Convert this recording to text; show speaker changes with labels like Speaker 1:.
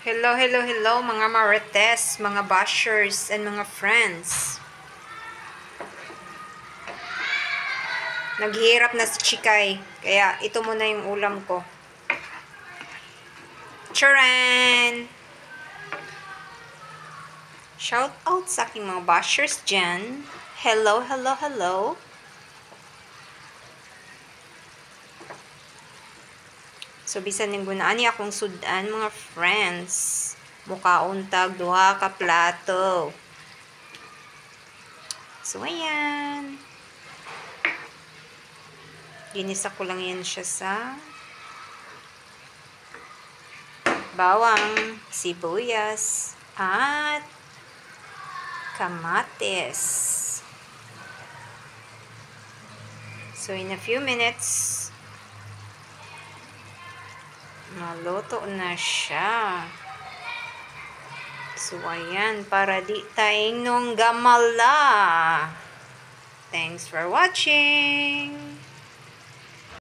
Speaker 1: Hello, hello, hello mga marites, mga bashers, and mga friends. Naghihirap na si Chikay, kaya ito muna yung ulam ko. Charan! Shout out sa aking mga bashers dyan. Hello, hello, hello. So, bisan yung gunaan niya akong sudan, mga friends. Mukha untag, duha ka plato. So, ayan. Ginisa ko lang yan siya sa bawang, sibuyas, at kamatis. So, in a few minutes, maluto na siya. So, ayan, para di tayong nung gamala. Thanks for watching!